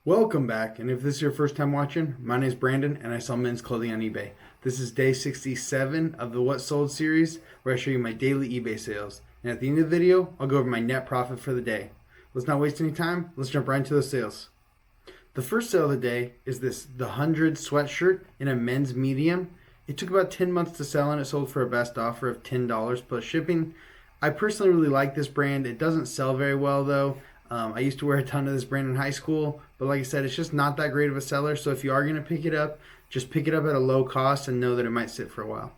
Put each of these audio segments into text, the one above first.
Welcome back, and if this is your first time watching, my name is Brandon and I sell men's clothing on eBay. This is day 67 of the What Sold series where I show you my daily eBay sales. And at the end of the video, I'll go over my net profit for the day. Let's not waste any time, let's jump right into those sales. The first sale of the day is the 100 sweatshirt in a men's medium. It took about 10 months to sell and it sold for a best offer of $10 plus shipping. I personally really like this brand. It doesn't sell very well though. I used to wear a ton of this brand in high school, but like I said, it's just not that great of a seller. So if you are going to pick it up, just pick it up at a low cost and know that it might sit for a while.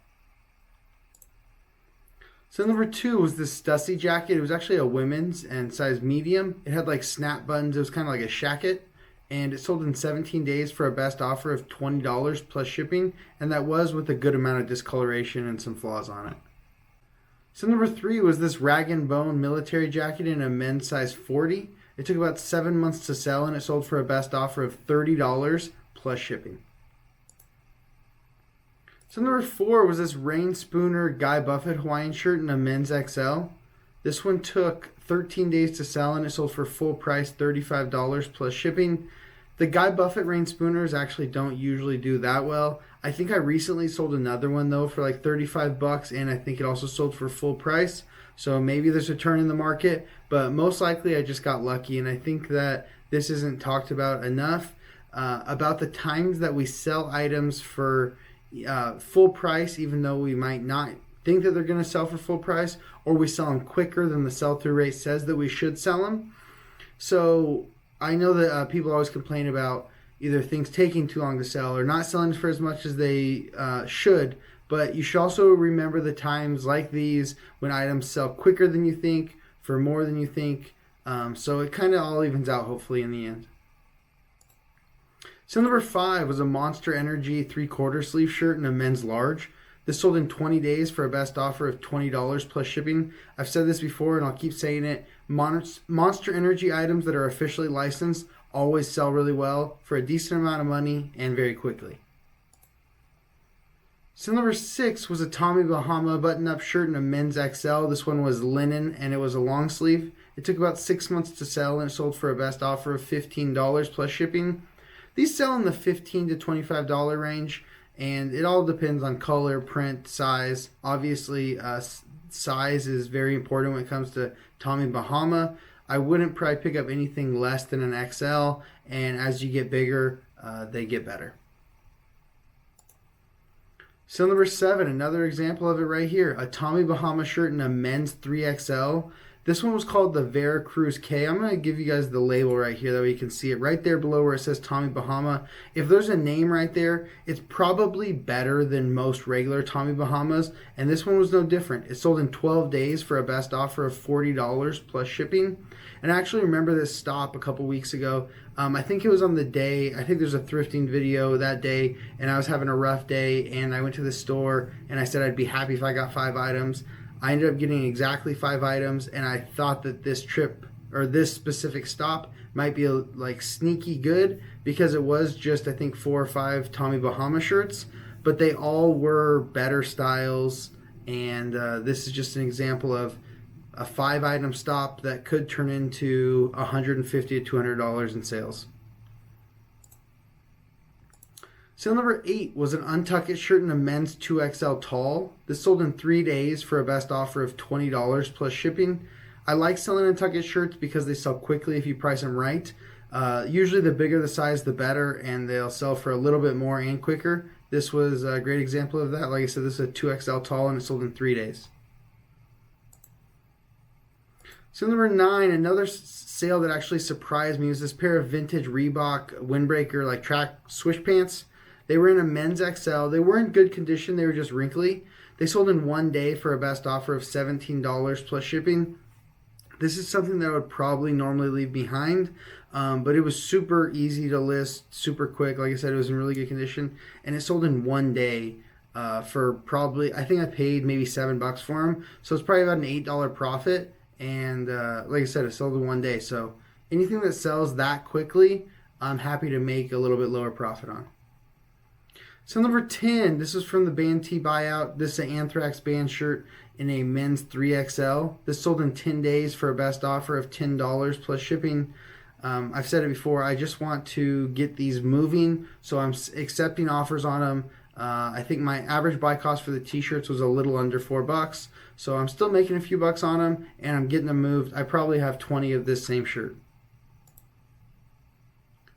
So number two was this Stussy jacket. It was actually a women's and size medium. It had like snap buttons. It was kind of like a shacket. And it sold in 17 days for a best offer of $20 plus shipping. And that was with a good amount of discoloration and some flaws on it. So number three was this Rag & Bone military jacket in a men's size 40. It took about 7 months to sell and it sold for a best offer of $30 plus shipping. So number four was this Rain Spooner Guy Buffett Hawaiian shirt in a men's XL. This one took 13 days to sell and it sold for full price $35 plus shipping. The Guy Buffett Rain Spooners actually don't usually do that well. I think I recently sold another one though for like 35 bucks and I think it also sold for full price. So maybe there's a turn in the market, but most likely I just got lucky. And I think that this isn't talked about enough about the times that we sell items for full price, even though we might not think that they're going to sell for full price, or we sell them quicker than the sell-through rate says that we should sell them. So I know that people always complain about either things taking too long to sell or not selling for as much as they should, but you should also remember the times like these when items sell quicker than you think, for more than you think, so it kind of all evens out hopefully in the end. So number five was a Monster Energy 3/4 sleeve shirt in a men's large. This sold in 20 days for a best offer of $20 plus shipping. I've said this before and I'll keep saying it. Monster Energy items that are officially licensed always sell really well for a decent amount of money and very quickly. So number six was a Tommy Bahama button-up shirt in a men's XL. This one was linen and it was a long sleeve. It took about 6 months to sell and it sold for a best offer of $15 plus shipping. These sell in the $15 to $25 range. And it all depends on color, print, size. Obviously, size is very important when it comes to Tommy Bahama. I wouldn't probably pick up anything less than an XL. And as you get bigger, they get better. So number seven, another example of it right here. A Tommy Bahama shirt in a men's 3XL. This one was called the Veracruz K. I'm going to give you guys the label right here that way you can see it right there below where it says Tommy Bahama. If there's a name right there, it's probably better than most regular Tommy Bahamas. And this one was no different. It sold in 12 days for a best offer of $40 plus shipping. And I actually remember this stop a couple weeks ago. I think it was on the day, I think there's a thrifting video that day, and I was having a rough day, and I went to the store, and I said I'd be happy if I got 5 items. I ended up getting exactly 5 items, and I thought that this trip or this specific stop might be like sneaky good because it was just I think 4 or 5 Tommy Bahama shirts, but they all were better styles, and this is just an example of a 5-item stop that could turn into $150 to $200 in sales. Sale number 8 was an Untuck It shirt in a men's 2XL tall. This sold in 3 days for a best offer of $20 plus shipping. I like selling Untuck It shirts because they sell quickly if you price them right. Usually the bigger the size, the better, and they'll sell for a little bit more and quicker. This was a great example of that. Like I said, this is a 2XL tall and it sold in 3 days. So number 9, another sale that actually surprised me was this pair of vintage Reebok windbreaker like track swish pants. They were in a men's XL. They were in good condition. They were just wrinkly. They sold in 1 day for a best offer of $17 plus shipping. This is something that I would probably normally leave behind, but it was super easy to list, super quick. Like I said, it was in really good condition, and it sold in 1 day for probably, I think I paid maybe $7 for them. So it's probably about an $8 profit, and like I said, it sold in 1 day. So anything that sells that quickly, I'm happy to make a little bit lower profit on. So number 10, this is from the Band T buyout. This is an Anthrax band shirt in a men's 3XL. This sold in 10 days for a best offer of $10 plus shipping. I've said it before, I just want to get these moving, so I'm accepting offers on them. I think my average buy cost for the t-shirts was a little under $4, so I'm still making a few bucks on them, and I'm getting them moved. I probably have 20 of this same shirt.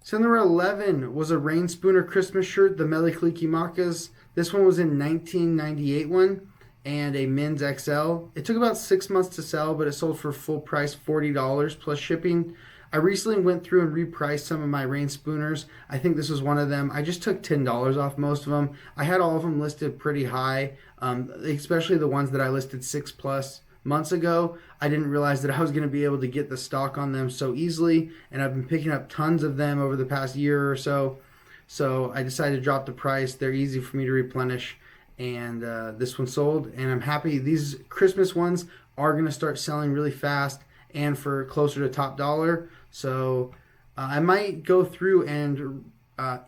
So number 11 was a Rain Spooner Christmas shirt, the Mele Kalikimaka's. This one was in 1998 one, and a men's XL. It took about 6 months to sell, but it sold for full price $40 plus shipping. I recently went through and repriced some of my Rain Spooners. I think this was one of them. I just took $10 off most of them. I had all of them listed pretty high, especially the ones that I listed 6+ months ago. I didn't realize that I was going to be able to get the stock on them so easily, and I've been picking up tons of them over the past year or so. So I decided to drop the price. They're easy for me to replenish, and this one sold, and I'm happy. These Christmas ones are going to start selling really fast and for closer to top dollar. So I might go through and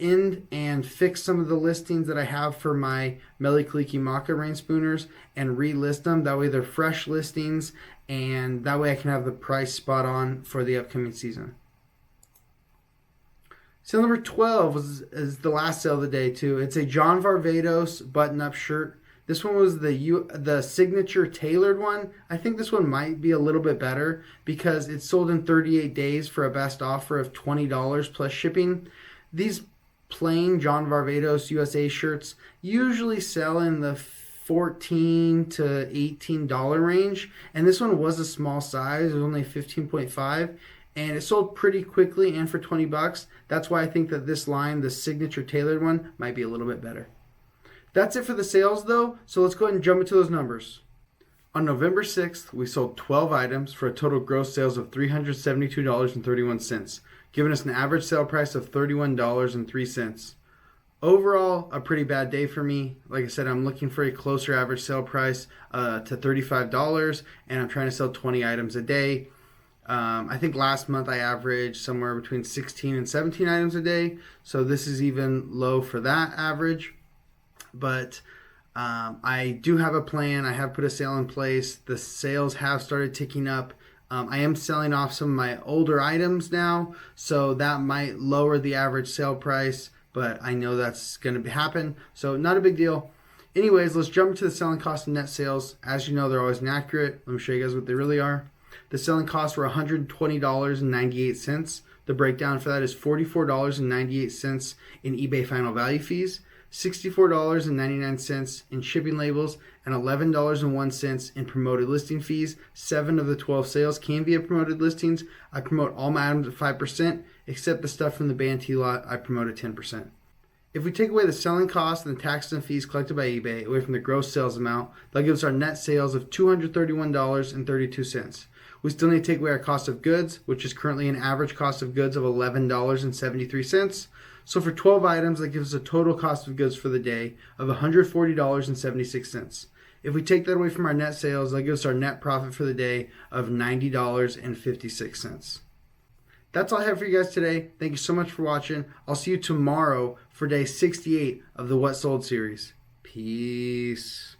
end and fix some of the listings that I have for my Mele Kalikimaka Rain Spooners and relist them. That way they're fresh listings, and that way I can have the price spot on for the upcoming season. Sale number 12 is the last sale of the day too. It's a John Varvatos button-up shirt. This one was the signature tailored one. I think this one might be a little bit better because it's sold in 38 days for a best offer of $20 plus shipping. These plain John Varvatos USA shirts usually sell in the $14 to $18 range, and this one was a small size. It was only 15.5, and it sold pretty quickly and for $20. That's why I think that this line, the signature tailored one, might be a little bit better. That's it for the sales though, so let's go ahead and jump into those numbers. On November 6th, we sold 12 items for a total gross sales of $372.31, giving us an average sale price of $31.03. Overall, a pretty bad day for me. Like I said, I'm looking for a closer average sale price to $35, and I'm trying to sell 20 items a day. I think last month I averaged somewhere between 16 and 17 items a day, so this is even low for that average. But I do have a plan. I have put a sale in place. The sales have started ticking up. I am selling off some of my older items now, so that might lower the average sale price, but I know that's going to happen, so not a big deal. Anyways, let's jump into the selling cost and net sales. As you know, they're always inaccurate. Let me show you guys what they really are. The selling costs were $120.98. The breakdown for that is $44.98 in eBay final value fees, $64.99 in shipping labels, and $11.01 in promoted listing fees. 7 of the 12 sales came via promoted listings. I promote all my items at 5%, except the stuff from the Bantee lot, I promote at 10%. If we take away the selling costs and the taxes and fees collected by eBay away from the gross sales amount, that gives us our net sales of $231.32. We still need to take away our cost of goods, which is currently an average cost of goods of $11.73. So for 12 items, that gives us a total cost of goods for the day of $140.76. If we take that away from our net sales, that gives us our net profit for the day of $90.56. That's all I have for you guys today. Thank you so much for watching. I'll see you tomorrow for day 68 of the What Sold series. Peace.